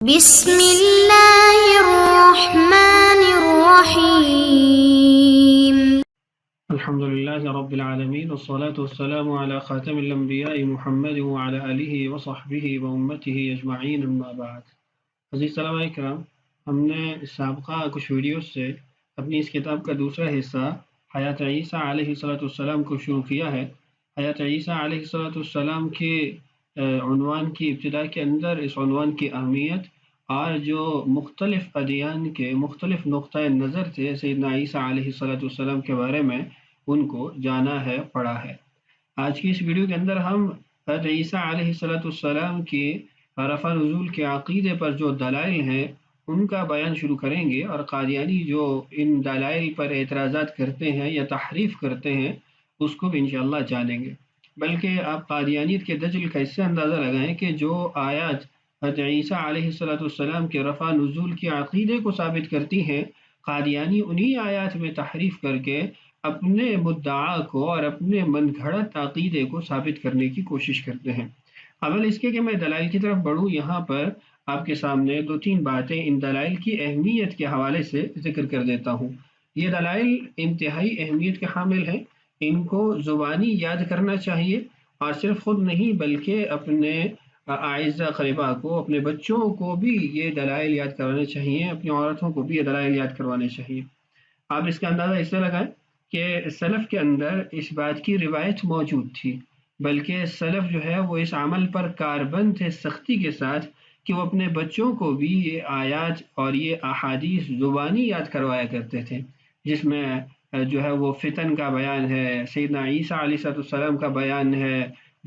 بسم اللہ الرحمن الرحیم الحمد للہ رب العالمین والصلاة والسلام على خاتم الانبیاء محمد وعلى آلہ وصحبہ وامتہ اجمعین اما بعد۔ عزیز سلام کرام، ہم نے سابقہ کچھ ویڈیوز سے اپنی اس کتاب کا دوسرا حصہ حیات عیسیٰ علیہ السلام کو شروع کیا ہے۔ حیات عیسیٰ علیہ السلام کے عنوان کی ابتدا کے اندر اس عنوان کی اہمیت اور جو مختلف ادیان کے مختلف نقطۂ نظر تھے سیدنا عیسیٰ علیہ السلام کے بارے میں ان کو جانا ہے، پڑھا ہے۔ آج کی اس ویڈیو کے اندر ہم حضرت عیسیٰ علیہ السلام کی رفع نزول کے عقیدے پر جو دلائل ہیں ان کا بیان شروع کریں گے، اور قادیانی جو ان دلائل پر اعتراضات کرتے ہیں یا تحریف کرتے ہیں اس کو بھی انشاءاللہ جانیں گے۔ بلکہ آپ قادیانیت کے دجل کا اس سے اندازہ لگائیں کہ جو آیات حضرت عیسیٰ علیہ السلام کے رفع نزول کے عقیدے کو ثابت کرتی ہیں، قادیانی انہی آیات میں تحریف کر کے اپنے مدعا کو اور اپنے من گھڑت عقیدے کو ثابت کرنے کی کوشش کرتے ہیں۔ قبل اس کے کہ میں دلائل کی طرف بڑھوں، یہاں پر آپ کے سامنے دو تین باتیں ان دلائل کی اہمیت کے حوالے سے ذکر کر دیتا ہوں۔ یہ دلائل انتہائی اہمیت کے حامل ہیں، ان کو زبانی یاد کرنا چاہیے، اور صرف خود نہیں بلکہ اپنے اعزہ قریبا کو، اپنے بچوں کو بھی یہ دلائل یاد کروانے چاہیے، اپنی عورتوں کو بھی یہ دلائل یاد کروانے چاہیے۔ آپ اس کا اندازہ اس سے لگائیں کہ سلف کے اندر اس بات کی روایت موجود تھی، بلکہ سلف جو ہے وہ اس عمل پر کاربند تھے سختی کے ساتھ کہ وہ اپنے بچوں کو بھی یہ آیات اور یہ احادیث زبانی یاد کروایا کرتے تھے، جس میں جو ہے وہ فتن کا بیان ہے، سیدنا عیسیٰ علیہ السلام کا بیان ہے،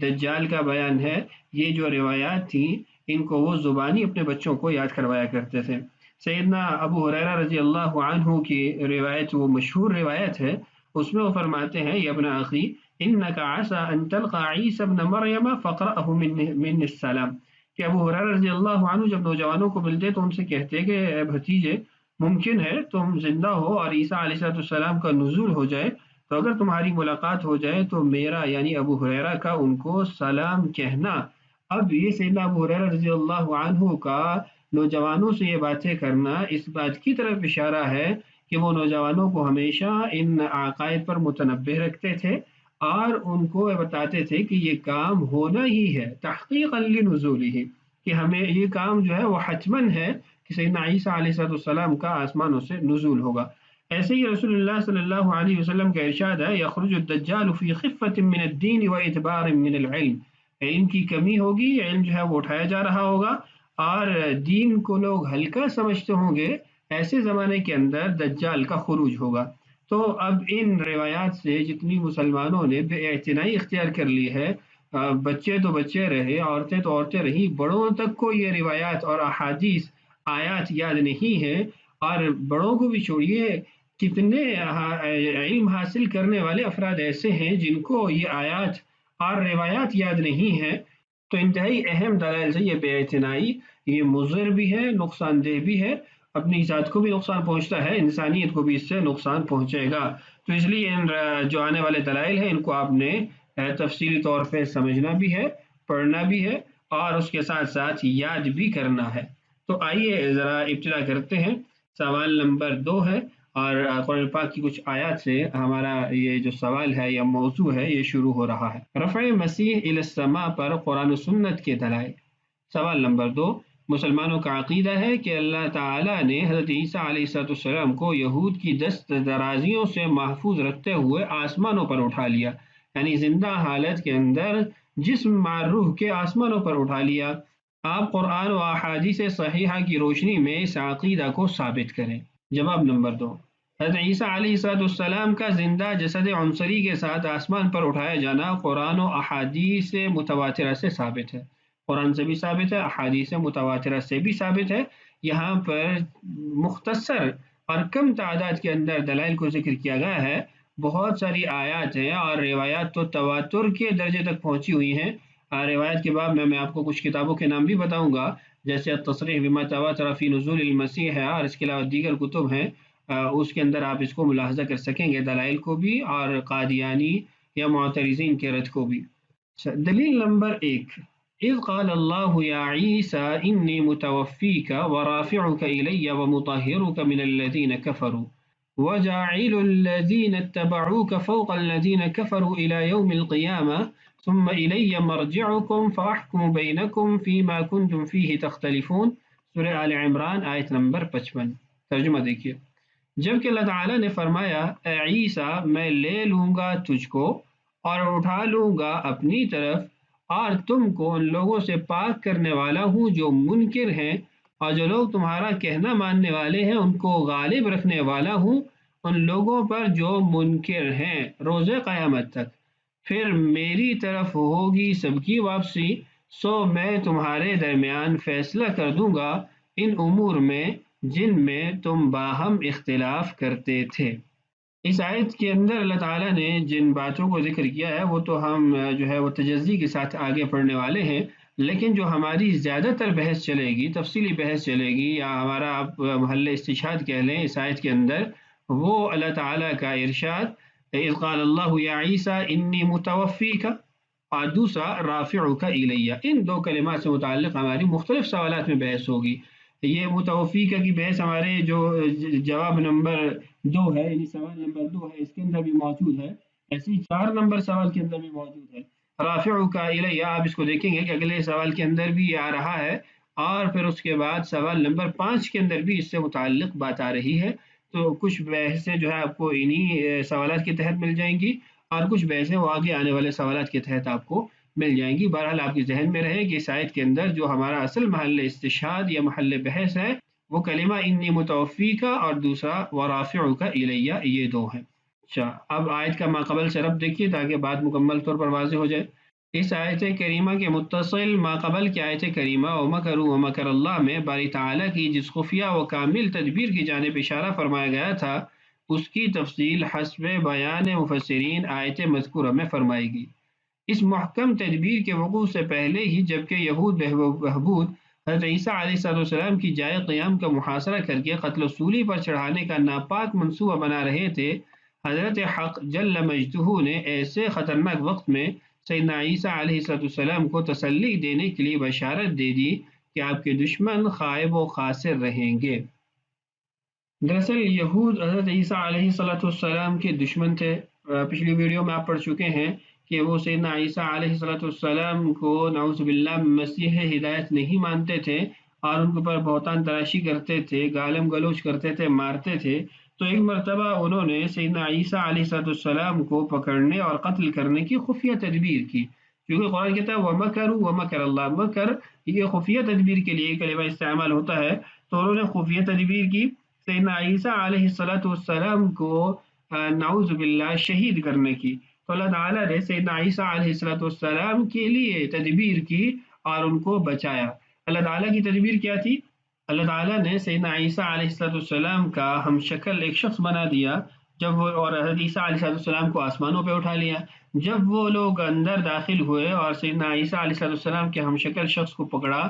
دجال کا بیان ہے۔ یہ جو روایات تھیں ان کو وہ زبانی اپنے بچوں کو یاد کروایا کرتے تھے۔ سیدنا ابو ہریرہ رضی اللہ عنہ کی روایت، وہ مشہور روایت ہے، اس میں وہ فرماتے ہیں یا ابن اخی انک عسى ان تلقى عیسی ابن مریم فقرأه من السلام، کہ ابو ہریرہ رضی اللہ عنہ جب نوجوانوں کو ملتے تو ان سے کہتے کہ اے بھتیجے، ممکن ہے تم زندہ ہو اور عیسیٰ علیہ السلام کا نزول ہو جائے، تو اگر تمہاری ملاقات ہو جائے تو میرا یعنی ابو ہریرہ کا ان کو سلام کہنا۔ اب یہ سیدنا ابو ہریرہ رضی اللہ عنہ کا نوجوانوں سے یہ باتیں کرنا اس بات کی طرف اشارہ ہے کہ وہ نوجوانوں کو ہمیشہ ان عقائد پر متنبہ رکھتے تھے اور ان کو بتاتے تھے کہ یہ کام ہونا ہی ہے، تحقیقا لنزولہ، کہ ہمیں یہ کام جو ہے وہ حتماً ہے کہ سیدنا عیسیٰ علیہ السلام کا آسمانوں سے نزول ہوگا۔ ایسے ہی رسول اللہ صلی اللہ علیہ وسلم کا ارشاد ہے یخرج الدجال فی خفۃ من الدین وادبار من العلم، علم کی کمی ہوگی، علم جو ہے وہ اٹھایا جا رہا ہوگا اور دین کو لوگ ہلکا سمجھتے ہوں گے، ایسے زمانے کے اندر دجال کا خروج ہوگا۔ تو اب ان روایات سے جتنی مسلمانوں نے بے اعتنائی اختیار کر لی ہے، بچے تو بچے رہے، عورتیں تو عورتیں رہیں، بڑوں تک کو یہ روایات اور احادیث آیات یاد نہیں ہیں، اور بڑوں کو بھی چھوڑیے، کتنے علم حاصل کرنے والے افراد ایسے ہیں جن کو یہ آیات اور روایات یاد نہیں ہیں۔ تو انتہائی اہم دلائل سے یہ بے اعتنائی، یہ مضر بھی ہے، نقصان دہ بھی ہے، اپنی ذات کو بھی نقصان پہنچتا ہے، انسانیت کو بھی اس سے نقصان پہنچے گا۔ تو اس لیے ان جو آنے والے دلائل ہیں ان کو آپ نے تفصیلی طور پہ سمجھنا بھی ہے، پڑھنا بھی ہے، اور اس کے ساتھ ساتھ یاد بھی کرنا ہے۔ تو آئیے ذرا ابتدا کرتے ہیں۔ سوال نمبر 2 ہے، اور قرآن پاک کی کچھ آیات سے ہمارا یہ جو سوال ہے یا موضوع ہے یہ شروع ہو رہا ہے۔ رفع مسیح الی السماء پر قرآن و سنت کے دلائل۔ سوال نمبر 2، مسلمانوں کا عقیدہ ہے کہ اللہ تعالیٰ نے حضرت عیسیٰ علیہ السلام کو یہود کی دست درازیوں سے محفوظ رکھتے ہوئے آسمانوں پر اٹھا لیا، یعنی زندہ حالت کے اندر جسم مع روح کے آسمانوں پر اٹھا لیا۔ آپ قرآن و احادیث صحیحہ کی روشنی میں اس عقیدہ کو ثابت کریں۔ جواب نمبر 2، حضرت عیسیٰ علیہ السلام کا زندہ جسد عنصری کے ساتھ آسمان پر اٹھایا جانا قرآن و احادیث متواترہ سے ثابت ہے، قرآن سے بھی ثابت ہے، احادیث متواترہ سے بھی ثابت ہے۔ یہاں پر مختصر اور کم تعداد کے اندر دلائل کو ذکر کیا گیا ہے، بہت ساری آیات ہیں اور روایات تو تواتر کے درجے تک پہنچی ہوئی ہیں۔ روایت کے بعد میں آپ کو کچھ کتابوں کے نام بھی بتاؤں گا، جیسے التصریح بما تواتر فی نزول المسیح ہے، اور اس کے علاوہ دیگر کتب ہیں، اس کے اندر آپ اس کو ملاحظہ کر سکیں گے، دلائل کو بھی اور قادیانی یا معترضین کے رد کو بھی۔ دلیل نمبر 1، اذ قال اللہ یا عیسیٰ انی متوفیک ورافعک الی ومطہرک من الذین کفروا وجاعل الذین اتبعوک فوق الذین کفروا الی یوم القیامہ ثم الی مرجعکم فاحکم بینکم فیما کنتم فیہ تختلفون. سورہ آل عمران آیت نمبر 55. ترجمہ دیکھیے. جبکہ اللہ تعالیٰ نے فرمایا اے عیسیٰ میں لے لوں گا تجھ کو اور اٹھا لوں گا اپنی طرف اور تم کو ان لوگوں سے پاک کرنے والا ہوں جو منکر ہیں، اور جو لوگ تمہارا کہنا ماننے والے ہیں ان کو غالب رکھنے والا ہوں ان لوگوں پر جو منکر ہیں روز قیامت تک. پھر میری طرف ہوگی سب کی واپسی، سو میں تمہارے درمیان فیصلہ کر دوں گا ان امور میں جن میں تم باہم اختلاف کرتے تھے. اس آیت کے اندر اللہ تعالیٰ نے جن باتوں کو ذکر کیا ہے وہ تو ہم جو ہے وہ تجزی کے ساتھ آگے پڑھنے والے ہیں، لیکن جو ہماری زیادہ تر بحث چلے گی، تفصیلی بحث چلے گی، یا ہمارا آپ محل استشہاد کہہ لیں اس آیت کے اندر، وہ اللہ تعالیٰ کا ارشاد اذ قال اللہ یا عیسیٰ انی متوفیک اور دوسرا رافعک الی، ان دو کلمات سے متعلق ہماری مختلف سوالات میں بحث ہوگی. یہ متوفیکہ کی بحث ہمارے جو جواب نمبر 2 ہے، یعنی سوال نمبر 2 ہے، اس کے اندر بھی موجود ہے. ایسے ہی 4 نمبر سوال کے اندر بھی موجود ہے. رافعک الی، آپ اس کو دیکھیں گے کہ اگلے سوال کے اندر بھی یہ آ رہا ہے، اور پھر اس کے بعد سوال نمبر 5 کے اندر بھی اس سے متعلق بات آ رہی ہے. تو کچھ بحثیں جو ہے آپ کو انہی سوالات کے تحت مل جائیں گی، اور کچھ بحثیں وہ آگے آنے والے سوالات کے تحت آپ کو مل جائیں گی. بہرحال آپ کے ذہن میں رہے کہ اس آیت کے اندر جو ہمارا اصل محل استشہاد یا محل بحث ہے وہ کلمہ انی متوفیکہ اور دوسرا ورافعک الیہ، یہ دو ہیں. اچھا، اب آیت کا ماقبل سے ربط دیکھیے تاکہ بات مکمل طور پر واضح ہو جائے. اس آیت کریمہ کے متصل ماقبل کی آیت کریمہ ومکروا ومکر اللہ میں باری تعالیٰ کی جس خفیہ و کامل تدبیر کی جانب اشارہ فرمایا گیا تھا اس کی تفصیل حسب بیان مفسرین آیت مذکورہ میں فرمائی گئی. اس محکم تدبیر کے وقوع سے پہلے ہی جبکہ یہود بہبود حضرت عیسیٰ علیہ السلام کی جائے قیام کا محاصرہ کر کے قتل و سولی پر چڑھانے کا ناپاک منصوبہ بنا رہے تھے، حضرت حق جل مجدہ نے ایسے خطرناک وقت میں سیدنا عیسیٰ علیہ السلام کو تسلی دینے کے لیے بشارت دے دی کہ آپ کے دشمن خائب و خاسر رہیں گے. دراصل یہود حضرت عیسیٰ علیہ السلام کے دشمن تھے. پچھلی ویڈیو میں آپ پڑھ چکے ہیں کہ وہ سیدنا عیسیٰ علیہ السلام کو نعوذ باللہ مسیح ہدایت نہیں مانتے تھے اور ان کے اوپر بہتان تراشی کرتے تھے، گالم گلوچ کرتے تھے، مارتے تھے. تو ایک مرتبہ انہوں نے سیدنا عیسیٰ علیہ السلام کو پکڑنے اور قتل کرنے کی خفیہ تدبیر کی. کیونکہ قرآن کہتا ہے وَمَكَرُوا وَمَكَرَ اللَّهُ، مکر یہ خفیہ تدبیر کے لیے کلمہ استعمال ہوتا ہے، تو انہوں نے خفیہ تدبیر کی سیدنا عیسیٰ علیہ السلام کو نعوذ باللہ شہید کرنے کی. تو اللہ تعالیٰ نے سیدنا عیسیٰ علیہ السلام کے لیے تدبیر کی اور ان کو بچایا. اللہ تعالیٰ کی تدبیر کیا تھی؟ اللہ تعالیٰ نے سیدنا عیسیٰ علیہ السلام کا ہم شکل ایک شخص بنا دیا جب وہ، اور حضرت عیسیٰ علیہ السلام کو آسمانوں پہ اٹھا لیا. جب وہ لوگ اندر داخل ہوئے اور سیدنا عیسیٰ علیہ السلام کے ہم شکل شخص کو پکڑا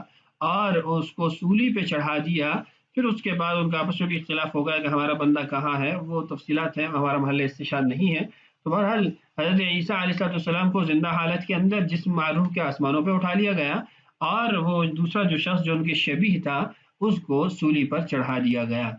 اور اس کو سولی پہ چڑھا دیا، پھر اس کے بعد ان کا آپس میں بھی اختلاف ہو گیا کہ ہمارا بندہ کہاں ہے. وہ تفصیلات ہیں، ہمارا محل استشہاد نہیں ہے. تو بہرحال حضرت عیسیٰ علیہ السلام کو زندہ حالت کے اندر جسم معروف کے آسمانوں پہ اٹھا لیا گیا، اور وہ دوسرا جو شخص جو ان کے شبیہ تھا اس کو سولی پر چڑھا دیا گیا.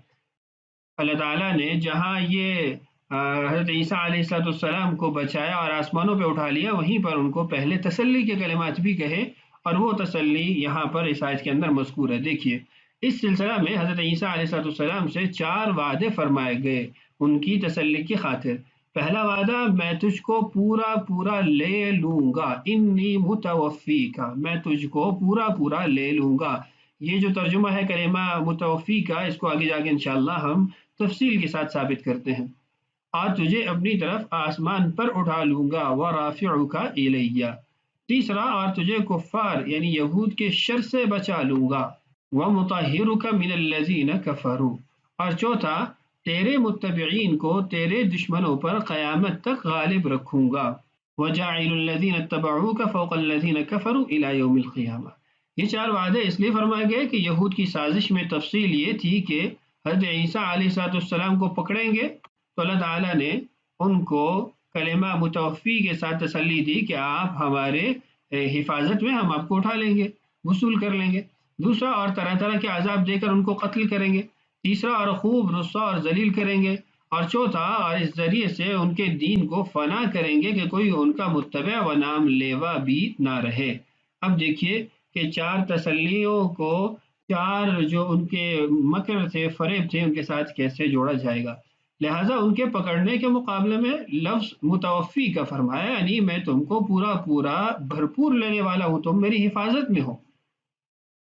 اللہ تعالیٰ نے جہاں یہ حضرت عیسیٰ علیہ السلام کو بچایا اور آسمانوں پہ اٹھا لیا، وہیں پر ان کو پہلے تسلی کے کلمات بھی کہے، اور وہ تسلی یہاں پر اس آیت کے اندر مذکور ہے. دیکھیے اس سلسلہ میں حضرت عیسیٰ علیہ السلام سے 4 وعدے فرمائے گئے ان کی تسلی کی خاطر. پہلا وعدہ، میں تجھ کو پورا لے لوں گا، انی متوفیکا، میں تجھ کو پورا لے لوں گا. یہ جو ترجمہ ہے کلمہ متوفیکا، اس کو آگے جا کے انشاءاللہ ہم تفصیل کے ساتھ ثابت کرتے ہیں. اور تجھے اپنی طرف آسمان پر اٹھا لوں گا، ورافعک الیہ. تیسرا، اور تجھے کفار یعنی یہود کے شر سے بچا لوں گا، ومطہرک من الذین کفروا. اور چوتھا، تیرے متبعین کو تیرے دشمنوں پر قیامت تک غالب رکھوں گا. وجاعل الذین اتبعوک فوق الذین کفروا الی یوم القیامہ. یہ 4 وعدے اس لیے فرمائے گئے کہ یہود کی سازش میں تفصیل یہ تھی کہ حضرت عیسیٰ علیہ السلام کو پکڑیں گے تو اللہ تعالیٰ نے ان کو کلمہ متوفی کے ساتھ تسلی دی کہ آپ ہمارے حفاظت میں ہم آپ کو اٹھا لیں گے، وصول کر لیں گے۔ دوسرا، اور طرح طرح کے عذاب دے کر ان کو قتل کریں گے۔ تیسرا، اور خوب رسوا اور ذلیل کریں گے۔ اور چوتھا، اور اس ذریعے سے ان کے دین کو فنا کریں گے کہ کوئی ان کا متبع و نام لیوا بھی نہ رہے۔ اب دیکھیے کہ 4 تسلیوں کو 4 جو ان کے مکر تھے، فریب تھے، ان کے ساتھ کیسے جوڑا جائے گا۔ لہٰذا ان کے پکڑنے کے مقابلے میں لفظ متوفی کا فرمایا، یعنی میں تم کو پورا بھرپور لینے والا ہوں، تم میری حفاظت میں ہو۔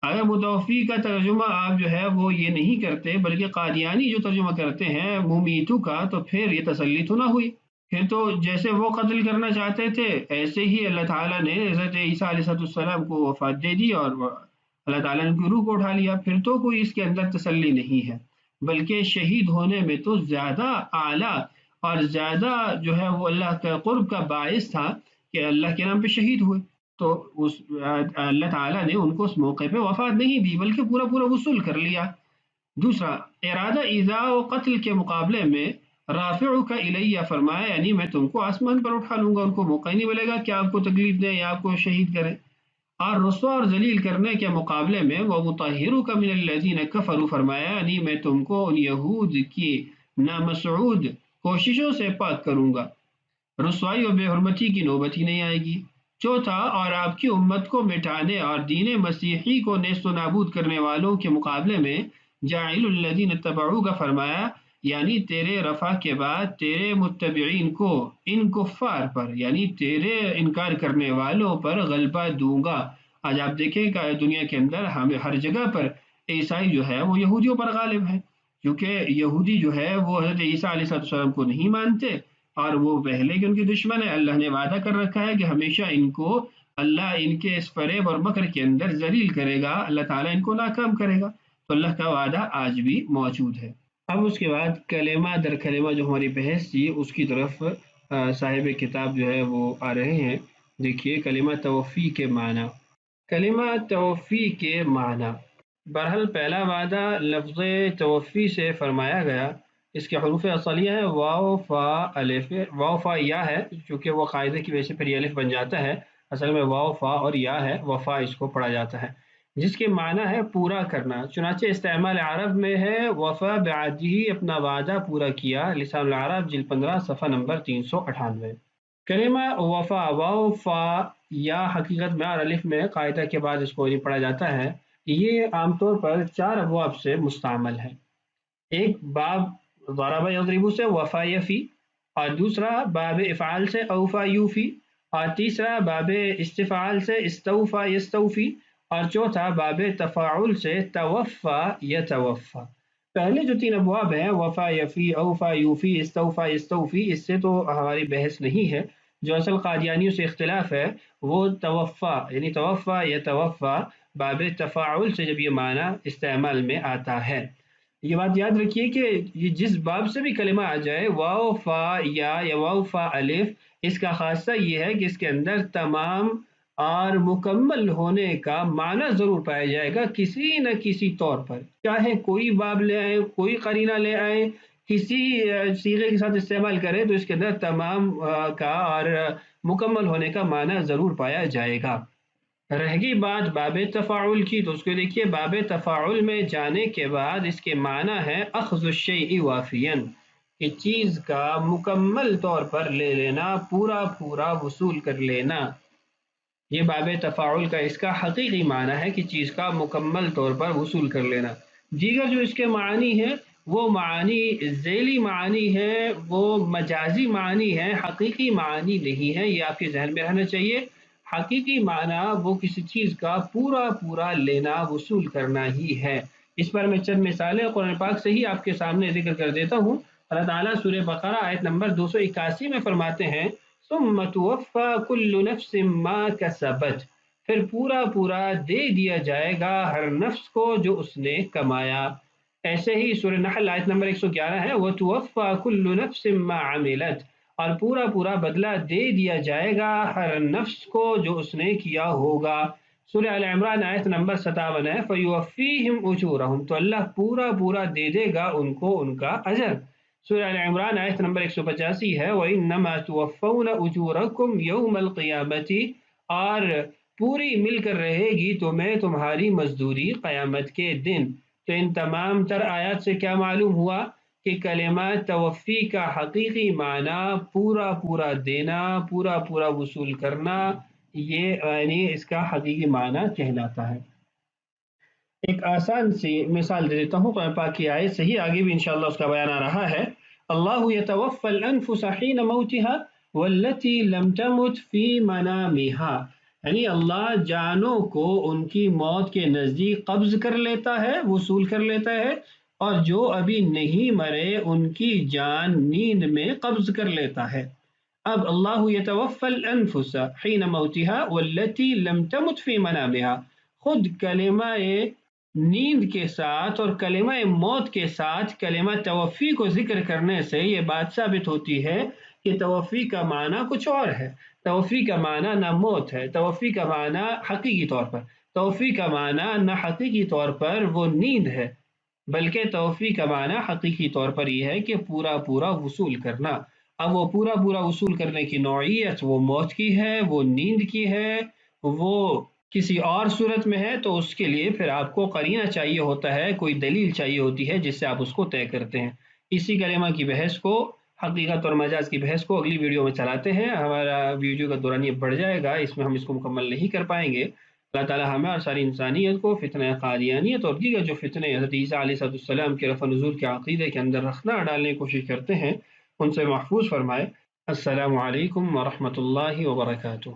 اگر متوفی کا ترجمہ آپ جو ہے وہ یہ نہیں کرتے، بلکہ قادیانی جو ترجمہ کرتے ہیں ممیتو کا، تو پھر یہ تسلی تو نہ ہوئی۔ پھر تو جیسے وہ قتل کرنا چاہتے تھے، ایسے ہی اللہ تعالیٰ نے حضرت عیسیٰ علیہ السلام کو وفات دے دی اور اللہ تعالیٰ نے ان کی روح کو اٹھا لیا۔ پھر تو کوئی اس کے اندر تسلی نہیں ہے، بلکہ شہید ہونے میں تو زیادہ اعلیٰ اور زیادہ جو ہے وہ اللہ کا قرب کا باعث تھا کہ اللہ کے نام پہ شہید ہوئے۔ تو اللہ تعالیٰ نے ان کو اس موقع پہ وفات نہیں دی، بلکہ پورا وصول کر لیا۔ دوسرا، ارادہ ایذا و قتل کے مقابلے میں رافعک الیہ فرمایا، یعنی میں تم کو آسمان پر اٹھا لوں گا، ان کو موقع نہیں ملے گا کہ آپ کو تکلیف دیں یا آپ کو شہید کریں۔ اور رسوا اور ذلیل کرنے کے مقابلے میں ومطہرک من الذین کفروا فرمایا، یعنی میں تم کو ان یہود کی نامسعود کوششوں سے پاک کروں گا، رسوائی و بے حرمتی کی نوبت ہی نہیں آئے گی۔ چوتھا، اور آپ کی امت کو مٹانے اور دین مسیحی کو نیست و نابود کرنے والوں کے مقابلے میں جاعل الذین اتبعوک فرمایا، یعنی تیرے رفع کے بعد تیرے متبعین کو ان کفار پر، یعنی تیرے انکار کرنے والوں پر غلبہ دوں گا۔ آج آپ دیکھیں کہ دنیا کے اندر ہمیں ہر جگہ پر عیسائی جو ہے وہ یہودیوں پر غالب ہے، کیونکہ یہودی جو ہے وہ حضرت عیسیٰ علیہ السلام کو نہیں مانتے اور وہ پہلے کے ان کے دشمن ہے۔ اللہ نے وعدہ کر رکھا ہے کہ ہمیشہ ان کو اللہ ان کے اس فریب اور مکر کے اندر ذلیل کرے گا، اللہ تعالیٰ ان کو ناکام کرے گا۔ تو اللہ کا وعدہ آج بھی موجود ہے۔ اب اس کے بعد کلمہ در کلمہ جو ہماری بحث تھی اس کی طرف صاحب کتاب جو ہے وہ آ رہے ہیں۔ دیکھیے کلمہ توفی کے معنی۔ کلمہ توفی کے معنی، بہرحال پہلا وعدہ لفظ توفی سے فرمایا گیا۔ اس کے حروف اصلیہ ہے واو فا الف، واو فا یا ہے، چونکہ وہ قاعدے کی وجہ سے پھر یہ الف بن جاتا ہے، اصل میں واو فا اور یا ہے، وفا اس کو پڑھا جاتا ہے، جس کے معنی ہے پورا کرنا۔ چنانچہ استعمال عرب میں ہے وفا بعہدہ، اپنا وعدہ پورا کیا، لسان العرب جلد 15 صفحہ نمبر 398۔ کلمہ وفا واو فا یا حقیقت میں اور الف میں قاعدہ کے بعد اس کو نہیں پڑھا جاتا ہے۔ یہ عام طور پر 4 ابواب سے مستعمل ہے۔ ایک باب ضرب یضرب سے وفا یفی، اور دوسرا باب افعال سے اوفا یوفی، اور تیسرا باب استفعال سے استوفا یستوفی، اور چوتھا باب تفاعل سے توفا یتوفا۔ پہلے جو 3 ابواب ہیں وفا یفی، اوفا یوفی، استوفا یستوفی، اس سے تو ہماری بحث نہیں ہے۔ جو اصل قادیانیوں سے اختلاف ہے وہ توفا یعنی توفا یتوفا باب تفاعل سے جب یہ معنی استعمال میں آتا ہے۔ یہ بات یاد رکھیے کہ یہ جس باب سے بھی کلمہ آ جائے، واو فا یا واو فا الف، اس کا خاصہ یہ ہے کہ اس کے اندر تمام اور مکمل ہونے کا معنی ضرور پایا جائے گا کسی نہ کسی طور پر، چاہے کوئی باب لے آئے، کوئی قرینہ لے آئے، کسی صیغے کے ساتھ استعمال کرے، تو اس کے اندر تمام کا اور مکمل ہونے کا معنی ضرور پایا جائے گا۔ رہ گئی بات باب تفاعل کی، تو اس کو دیکھیے باب تفاعل میں جانے کے بعد اس کے معنی ہے اخذ الشیء وافیا، کہ چیز کا مکمل طور پر لے لینا، پورا وصول کر لینا۔ یہ باب تفاعل کا اس کا حقیقی معنی ہے کہ چیز کا مکمل طور پر وصول کر لینا۔ دیگر جو اس کے معنی ہیں وہ معنی ذیلی معنی ہے، وہ مجازی معنی ہے، حقیقی معنی نہیں ہے، یہ آپ کے ذہن میں رہنا چاہیے۔ حقیقی معنی وہ کسی چیز کا پورا لینا، وصول کرنا ہی ہے۔ اس پر میں چند مثالیں قرآن پاک سے ہی آپ کے سامنے ذکر کر دیتا ہوں۔ اللہ تعالیٰ سورہ بقرہ آیت نمبر 281 میں فرماتے ہیں ثم توفی کل نفس ما کسبت، پھر پورا دے دیا جائے گا ہر نفس کو جو اس نے کمایا۔ ایسے ہی سورہ نحل آیت نمبر 111 ہے وتوفی کل نفس ما عملت، اور پورا بدلہ دے دیا جائے گا ہر نفس کو جو اس نے کیا ہوگا۔ سورہ آل عمران آیت نمبر 57 ہے فیوفیہم اجورہم، تو اللہ پورا دے دے گا ان کو ان کا اجر۔ سورہ آل عمران آیت نمبر 185 ہے وَإِنَّمَا تُوَفَّوْنَ أُجُورَكُمْ يَوْمَ الْقِيَامَةِ، اور پوری مل کر رہے گی تمہیں تمہاری مزدوری قیامت کے دن۔ تو ان تمام تر آیات سے کیا معلوم ہوا کہ کلمہ توفی کا حقیقی معنی پورا پورا دینا، پورا پورا وصول کرنا، یہ یعنی اس کا حقیقی معنی کہلاتا ہے۔ ایک آسان سی مثال دے دیتا ہوں، قرآن پاک کی آیت سے ہی آگے بھی انشاءاللہ اس کا بیان آ رہا ہے۔ اللہ یتوفی الانفس حین موتها والتی لم تمت فی منامها، یعنی اللہ جانوں کو ان کی موت کے نزدیک قبض کر لیتا ہے، وصول کر لیتا ہے، اور جو ابھی نہیں مرے ان کی جان نیند میں قبض کر لیتا ہے۔ اب اللہ یتوفی الانفس حین موتها والتی لم تمت فی منامها، خود کلمہ نیند کے ساتھ اور کلمہ موت کے ساتھ کلمہ توفی کو ذکر کرنے سے یہ بات ثابت ہوتی ہے کہ توفی کا معنی کچھ اور ہے۔ توفی کا معنی نہ موت ہے، توفی کا معنی حقیقی طور پر، توفی کا معنی نہ حقیقی طور پر وہ نیند ہے، بلکہ توفی کا معنی حقیقی طور پر یہ ہے کہ پورا پورا وصول کرنا۔ اب وہ پورا پورا وصول کرنے کی نوعیت وہ موت کی ہے، وہ نیند کی ہے، وہ کسی اور صورت میں ہے، تو اس کے لیے پھر آپ کو قرینہ چاہیے ہوتا ہے، کوئی دلیل چاہیے ہوتی ہے جس سے آپ اس کو طے کرتے ہیں۔ اسی کلمہ کی بحث کو، حقیقت اور مجاز کی بحث کو اگلی ویڈیو میں چلاتے ہیں۔ ہمارا ویڈیو کا دورانیہ بڑھ جائے گا، اس میں ہم اس کو مکمل نہیں کر پائیں گے۔ اللہ تعالیٰ ہمیں اور ساری انسانیت کو فتنہ قادیانیت اور دیگر جو فتنے حضرت عیسیٰ علیہ السلام کے رفع نزول کے عقیدے کے اندر رکھنا ڈالنے کی کوشش کرتے ہیں، ان سے محفوظ فرمائے۔ السلام علیکم ورحمۃ اللہ وبرکاتہ۔